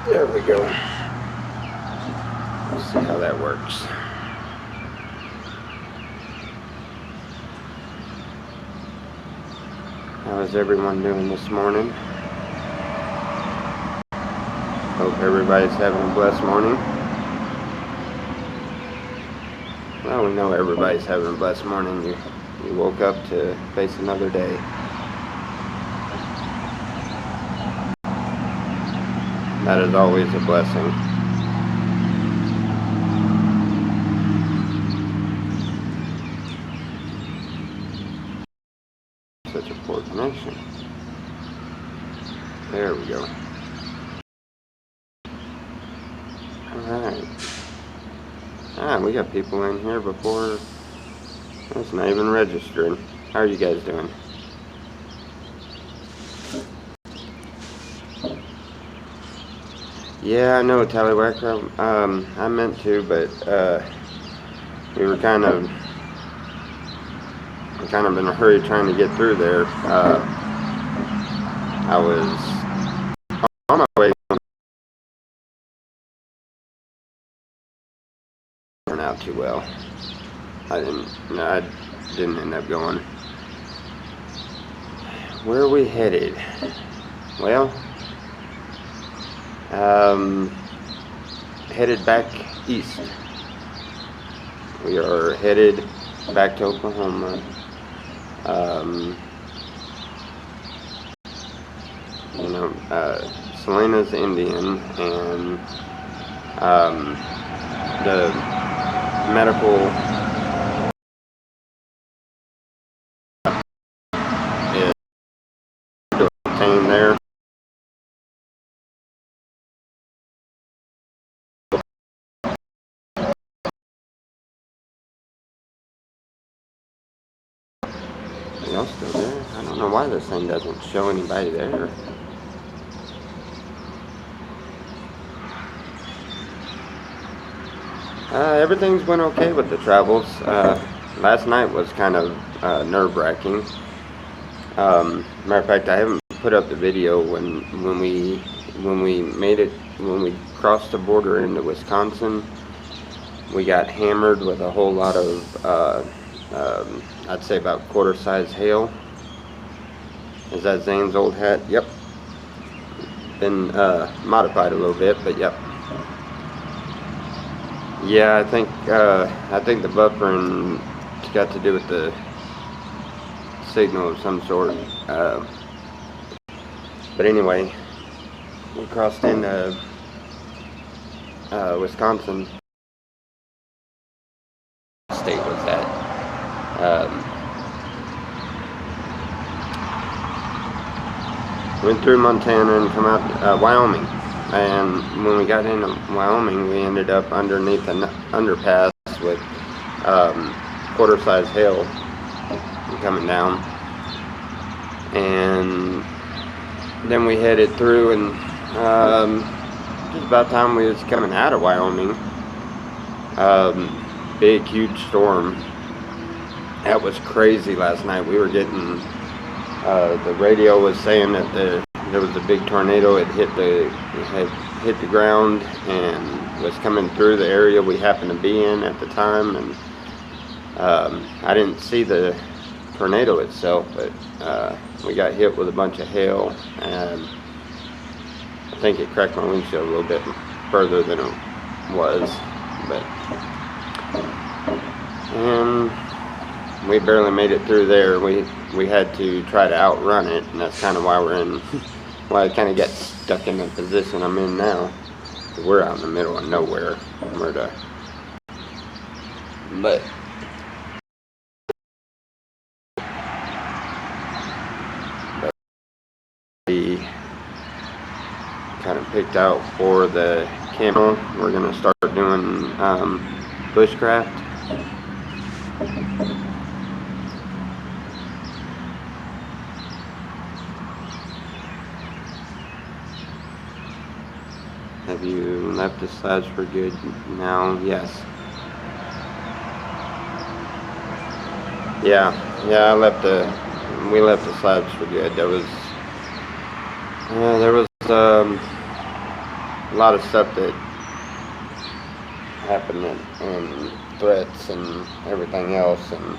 There we go. Let's see how that works. How is everyone doing this morning? Hope everybody's having a blessed morning. Well, we know everybody's having a blessed morning. You woke up to face another day. That is always a blessing. Such a poor connection. There we go. Alright. We got people in here before. It's not even registering. How are you guys doing? Yeah, I know, Tallywacker. I meant to, but we were kind of in a hurry trying to get through there. I was on my way. Turned out too well. I didn't end up going. Where are we headed? Well, headed back east. We are headed back to Oklahoma. Selena's Indian, and the medical is obtained there. Are y'all still there? I don't know why this thing doesn't show anybody there. Everything's went okay with the travels. Last night was kind of nerve-wracking. Matter of fact, I haven't put up the video when we crossed the border into Wisconsin. We got hammered with a whole lot of I'd say about quarter-size hail. Is that Zane's old hat? Yep. Been modified a little bit, but yep. Yeah, I think the buffering got to do with the signal of some sort. But anyway, we crossed into Wisconsin. What state was that? Went through Montana and come out Wyoming. And when we got into Wyoming, we ended up underneath an underpass with quarter-size hail coming down. And then we headed through, and just about time we was coming out of Wyoming, big, huge storm. That was crazy last night. We were getting, the radio was saying that there was a big tornado. It had hit the ground and was coming through the area we happened to be in at the time. And I didn't see the tornado itself, but we got hit with a bunch of hail, and I think it cracked my windshield a little bit further than it was. And we barely made it through there. We had to try to outrun it, and that's kind of why why I kind of got stuck in the position I'm in now. We're out in the middle of nowhere. But we kind of picked out for the camel. We're gonna start doing bushcraft. Have you left the slabs for good now? Yes. Yeah, we left the slabs for good. There was a lot of stuff that happened and threats and everything else. And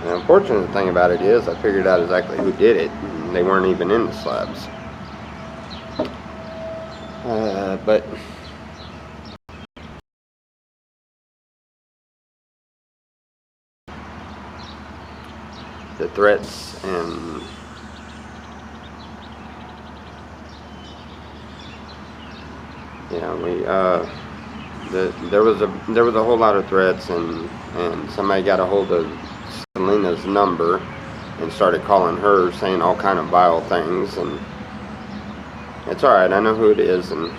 the unfortunate thing about it is I figured out exactly who did it, and they weren't even in the slabs. But the threats and there was a whole lot of threats, and somebody got a hold of Selena's number and started calling her, saying all kind of vile things. And it's alright, I know who it is, and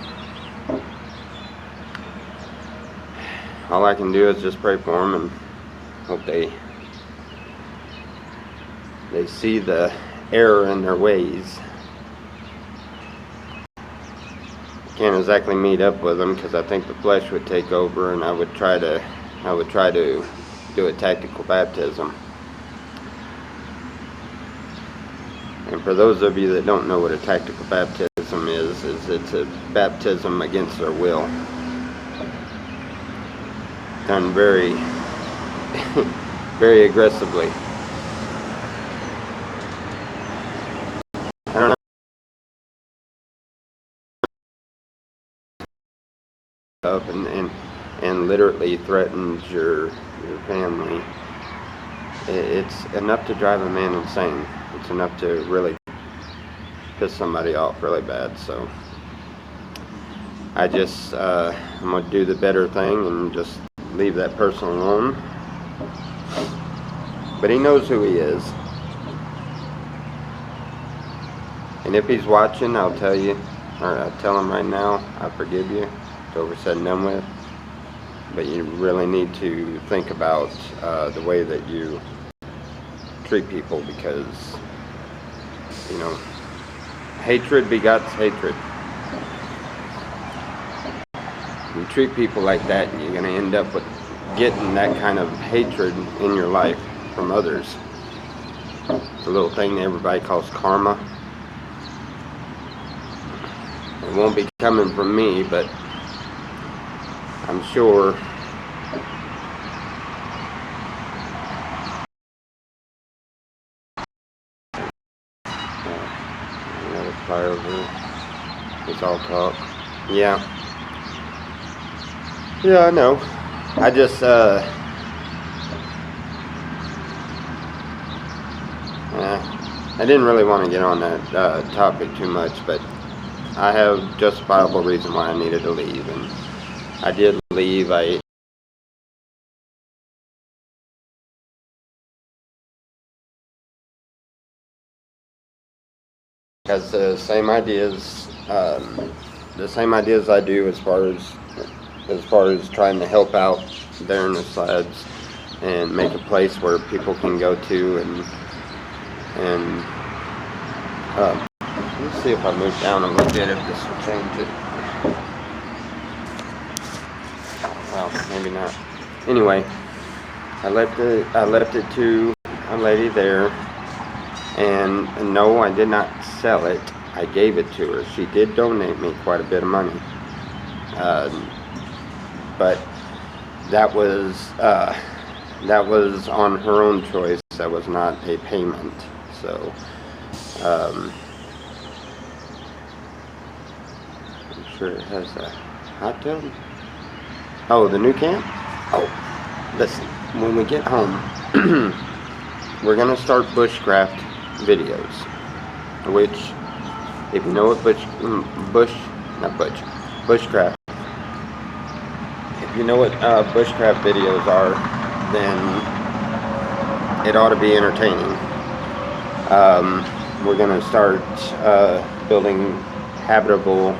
all I can do is just pray for them and hope they see the error in their ways. Can't exactly meet up with them because I think the flesh would take over, and I would try to do a tactical baptism. And for those of you that don't know what a tactical baptism is it's a baptism against their will, done very very aggressively. I don't know. Up and literally threatens your family. It's enough to drive a man insane. It's enough to really piss somebody off really bad. So I just I'm gonna do the better thing and just leave that person alone. But he knows who he is, and if he's watching, I'll tell you, or I'll tell him right now, I forgive you. Over said and done with, but you really need to think about the way that you treat people, because hatred begots hatred. You treat people like that, and you're going to end up with getting that kind of hatred in your life from others. It's a little thing that everybody calls karma. It won't be coming from me, but I'm sure another fire over here. It's all talk. Yeah, I know. I just I didn't really want to get on that topic too much, but I have justifiable reason why I needed to leave, and I did leave. Has the same ideas I do as far as trying to help out there in the slabs and make a place where people can go to, and let's see if I move down a little bit, if this will change it. Well, maybe not. Anyway, I left it to a lady there, and no, I did not sell it. I gave it to her. She did donate me quite a bit of money, but that was on her own choice. That was not a payment. So I'm sure it has a hot tub. Oh, the new camp? Oh, listen, when we get home, we're going to start bushcraft videos, which, if you know what bushcraft, if you know what bushcraft videos are, then it ought to be entertaining. We're going to start building habitable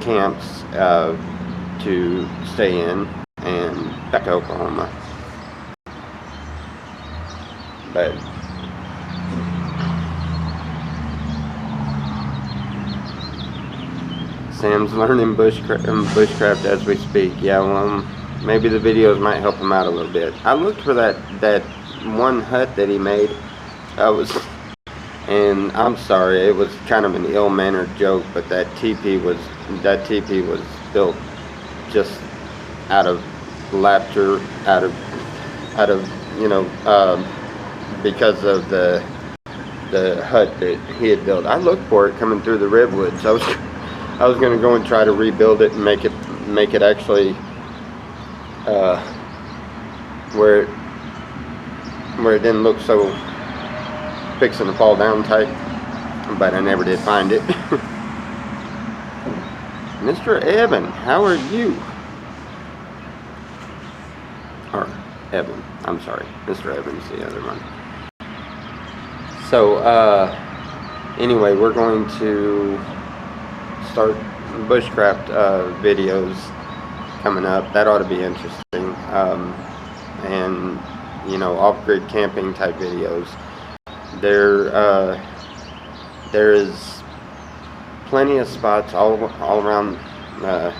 camps to stay in and back to Oklahoma. But Sam's learning bushcraft as we speak. Yeah, well, maybe the videos might help him out a little bit. I looked for that one hut that he made, I was, and I'm sorry, it was kind of an ill-mannered joke, but that teepee was built just out of laughter, out of because of the hut that he had built. I looked for it coming through the redwoods. I was going to go and try to rebuild it and make it actually where it didn't look so fixing to fall down type, but I never did find it. Mr. Evan, how are you? Or Evan, I'm sorry, Mr. Evans, the other one. So anyway, we're going to start bushcraft videos coming up. That ought to be interesting. And off-grid camping type videos. There is plenty of spots all around the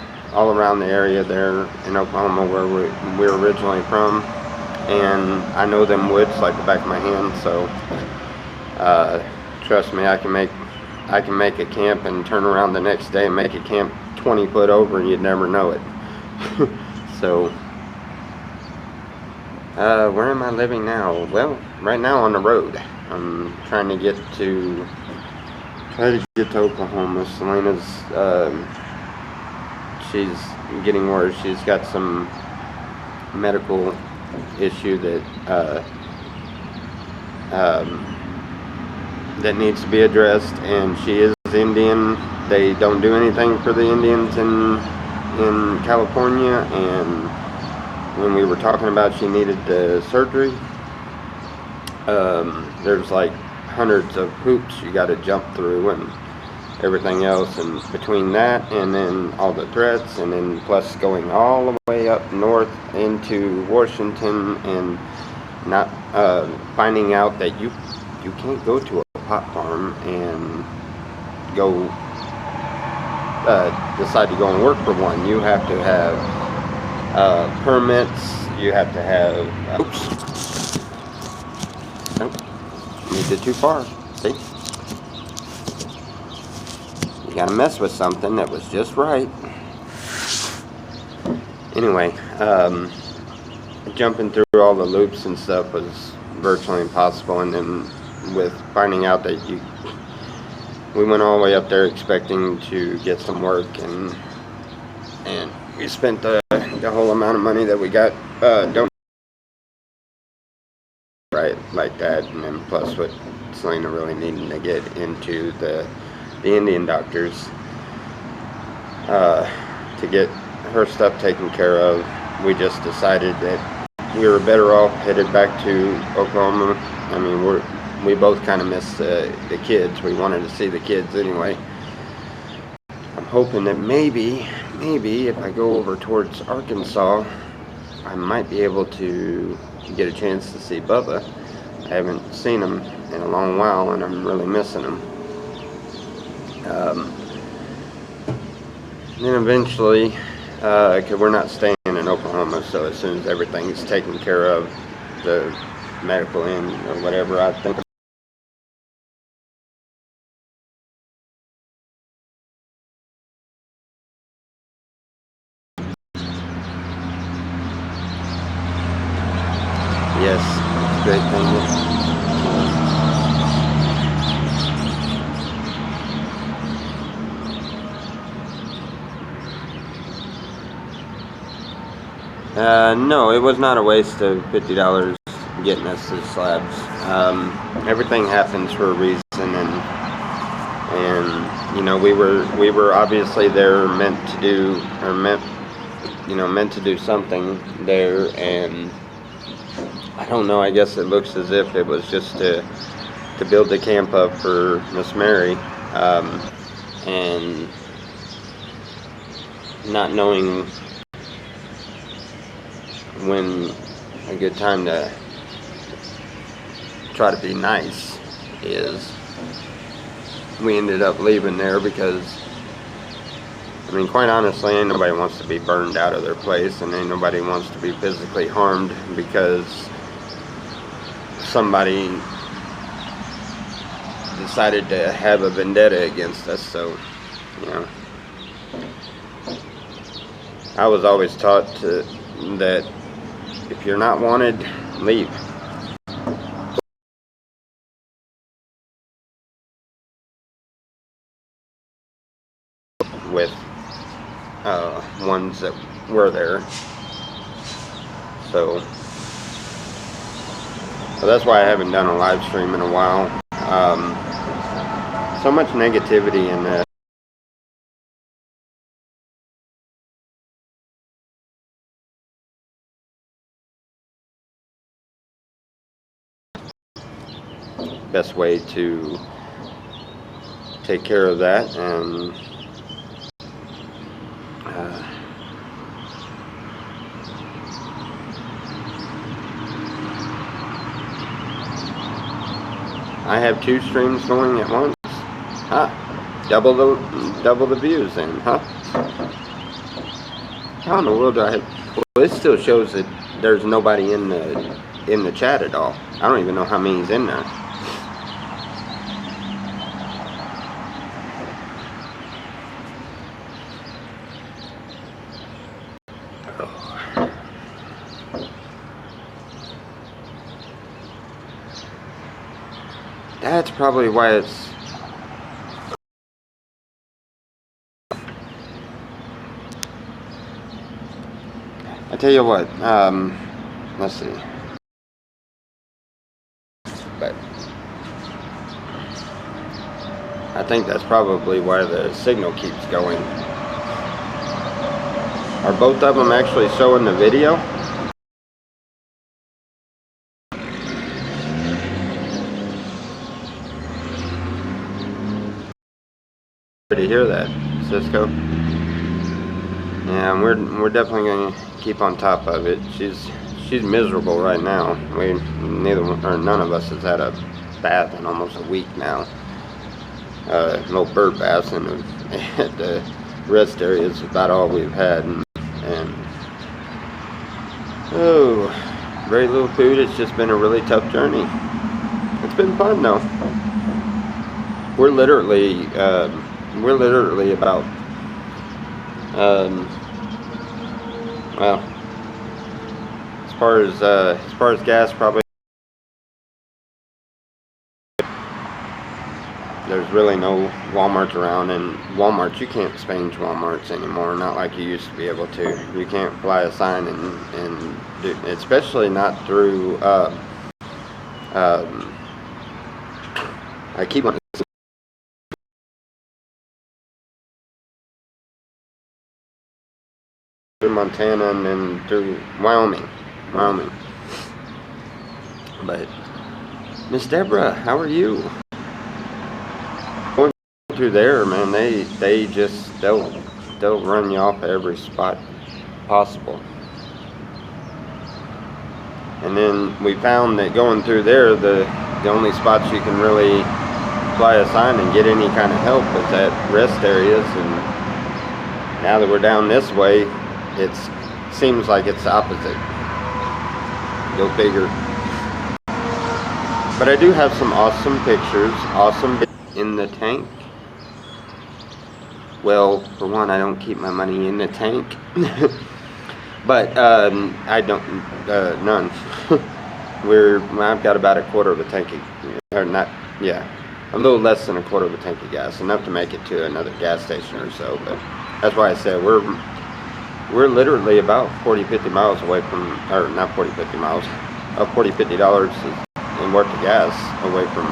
area there in Oklahoma where we're originally from, and I know them woods like the back of my hand. So trust me, I can make a camp and turn around the next day and make a camp 20 foot over, and you'd never know it. So where am I living now? Well, right now on the road. I'm trying to get to Oklahoma. Selena's she's getting worse. She's got some medical issue that needs to be addressed, and she is Indian. They don't do anything for the Indians in California, and when we were talking about she needed the surgery, there's like hundreds of hoops you got to jump through and everything else, and between that and then all the threats, and then plus going all the way up north into Washington and not finding out that you can't go to a pot farm and go decide to go and work for one. You have to have permits. You have to have oops. Nope. You did too far. See? You gotta mess with something that was just right. Anyway, jumping through all the loops and stuff was virtually impossible, and then with finding out that we went all the way up there expecting to get some work, and we spent the whole amount of money that we got don't right like that, and then plus what Selena really needing to get into the Indian doctors to get her stuff taken care of. We just decided that we were better off headed back to Oklahoma. I mean, we both kind of missed the kids. We wanted to see the kids anyway. I'm hoping that maybe if I go over towards Arkansas, I might be able to get a chance to see Bubba. I haven't seen him in a long while, and I'm really missing him. Then eventually, because we're not staying in Oklahoma, so as soon as everything's taken care of, the medical end or whatever, I think yes, it's a great thing. No, it was not a waste of $50 getting us the slabs. Everything happens for a reason, and we were obviously there meant to do something there, and I don't know, I guess it looks as if it was just to build the camp up for Miss Mary, and not knowing when a good time to try to be nice is, we ended up leaving there because, I mean, quite honestly, ain't nobody wants to be burned out of their place, and ain't nobody wants to be physically harmed because somebody decided to have a vendetta against us. So, you know, I was always taught that if you're not wanted, leave. With ones that were there. So that's why I haven't done a live stream in a while. So much negativity in the best way to take care of that. And I have 2 streams going at once. Huh? Double the views then, huh? How in the world do I have? Well, it still shows that there's nobody in the chat at all. I don't even know how many's in there. That's probably why it's... I tell you what, let's see. But I think that's probably why the signal keeps going. Are both of them actually showing the video? To hear that, Cisco. Yeah, we're definitely going to keep on top of it. She's miserable right now. None of us has had a bath in almost a week now. Little bird baths and the rest area is about all we've had, and oh, very little food. It's just been a really tough journey. It's been fun though. We're literally about well, as far as gas, probably there's really no Walmarts around, and Walmarts, you can't spange Walmarts anymore, not like you used to be able to. You can't fly a sign and do, especially not through I keep on through Montana and then through Wyoming. But Miss Deborah, how are you? Going through there, man, they'll run you off at every spot possible. And then we found that going through there, the only spots you can really fly a sign and get any kind of help is at rest areas. And now that we're down this way, it seems like it's the opposite. Go figure. But I do have some awesome pictures, awesome in the tank. Well, for one, I don't keep my money in the tank. But I don't, none. I've got about a quarter of a tank, or not, yeah, a little less than a quarter of a tank of gas, enough to make it to another gas station or so. But that's why I said we're literally about 40-50 miles away from, or not 40-50 miles, $40-50 in worth of gas away from,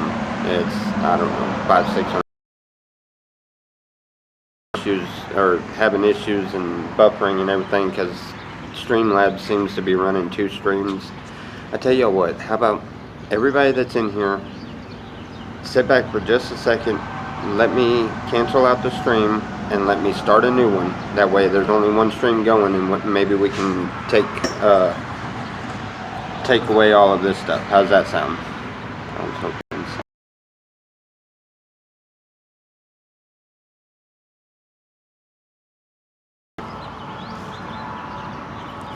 it's, I don't know, 500-600 issues, or having issues and buffering and everything, because Streamlabs seems to be running 2 streams. I tell you what, how about everybody that's in here, sit back for just a second, let me cancel out the stream and let me start a new one. That way there's only one stream going, and maybe we can take away all of this stuff. How's that sound?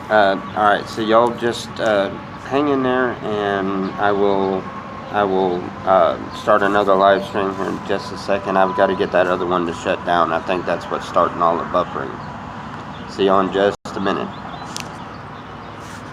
Alright, so y'all just hang in there, and I will I will start another live stream here in just a second. I've got to get that other one to shut down. I think that's what's starting all the buffering. See you in just a minute.